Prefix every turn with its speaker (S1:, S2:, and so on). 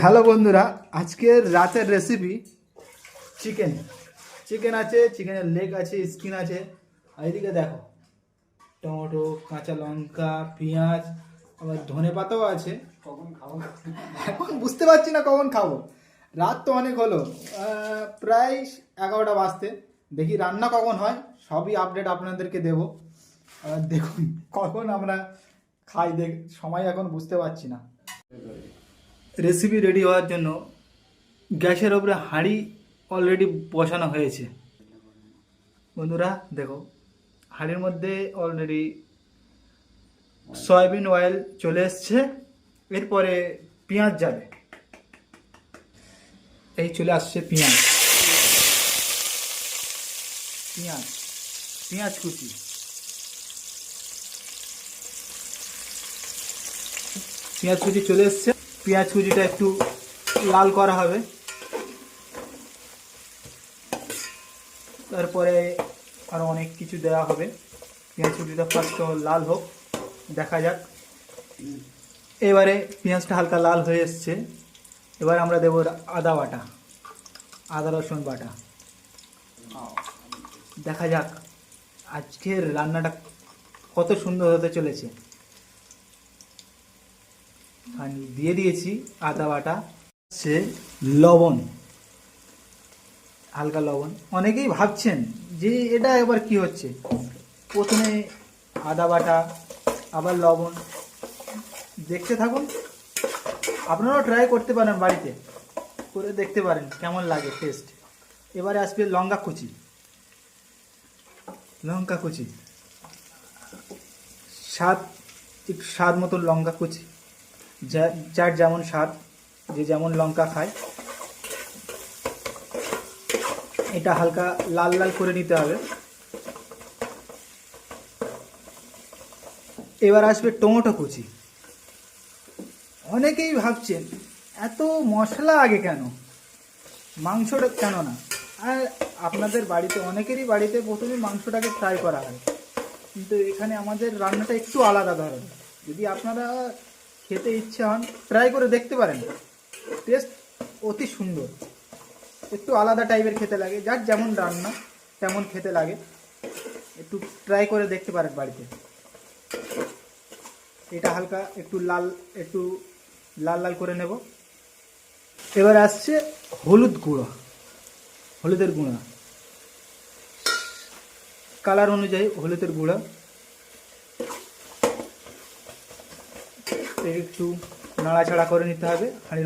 S1: Hello বন্ধুরা, আজকের রাতের রেসিপি চিকেন আছে, চিকেনের লেগ আছে, স্কিন আছে। আর এদিকে দেখো টমেটো, কাঁচা লঙ্কা, পেঁয়াজ, আবার ধনে পাতাও আছে। কখন খাবো এখন বুঝতে পারছি না কখন খাবো। রাত তো অনেক হলো, প্রায় 11টা বাজতে। দেখি রান্না কখন হয়, সবই আপডেট আপনাদেরকে দেবো। দেখুন কখন আমরা খাই, সময় এখন বুঝতে পারছি না। রেসিপি রেডি হওয়ার জন্য গ্যাসের ওপরে হাঁড়ি অলরেডি বসানো হয়েছে। বন্ধুরা দেখো, হাঁড়ির মধ্যে অলরেডি সয়াবিন অয়েল চলে এসছে। এরপরে পেঁয়াজ যাবে, এই চলে আসছে পেঁয়াজ পেঁয়াজ পেঁয়াজ কুচি। পেঁয়াজ কুচি চলে এসছে। পেঁয়াজ কুচিটা একটু লাল করা হবে, তারপরে আরও অনেক কিছু দেওয়া হবে। পেঁয়াজ কুচিটা ফার্স্ট লাল হোক, দেখা যাক। এবারে পেঁয়াজটা হালকা লাল হয়ে এসছে। এবার আমরা দেবো আদা বাটা, আদা রসুন বাটা। দেখা যাক আজকের রান্নাটা কত সুন্দর হতে চলেছে। দিয়ে দিয়েছি আদা বাটা, সে লবণ, হালকা লবণ। অনেকেই ভাবছেন যে এটা এবার কি হচ্ছে, প্রথমে আদা বাটা আবার লবণ। দেখতে থাকুন, আপনারাও ট্রাই করতে পারেন, বাড়িতে করে দেখতে পারেন কেমন লাগে টেস্ট। এবারে আসবে লঙ্কা কুচি, স্বাদ মতো লঙ্কা কুচি, যার যেমন স্বাদ, যে যেমন লঙ্কা খায়। এটা হালকা লাল লাল করে নিতে হবে। এবার আসবে টমেটো কুচি। অনেকেই ভাবছেন এত মশলা আগে কেন, মাংসটা কেন না। আর আপনাদের বাড়িতে, অনেকেরই বাড়িতে প্রথমে মাংসটাকে ফ্রাই করা হয়, কিন্তু এখানে আমাদের রান্নাটা একটু আলাদা ধরনের। যদি আপনারা খেতে ইচ্ছে হন, ট্রাই করে দেখতে পারেন। টেস্ট অতি সুন্দর, একটু আলাদা টাইপের খেতে লাগে। যার যেমন রান্না তেমন খেতে লাগে, একটু ট্রাই করে দেখতে পারেন বাড়িতে। এটা হালকা একটু লাল লাল করে নেব। এবার আসছে হলুদের গুঁড়া, কালার অনুযায়ী হলুদের গুঁড়া। একটু নাড়াচাড়া করে নিতে হবে।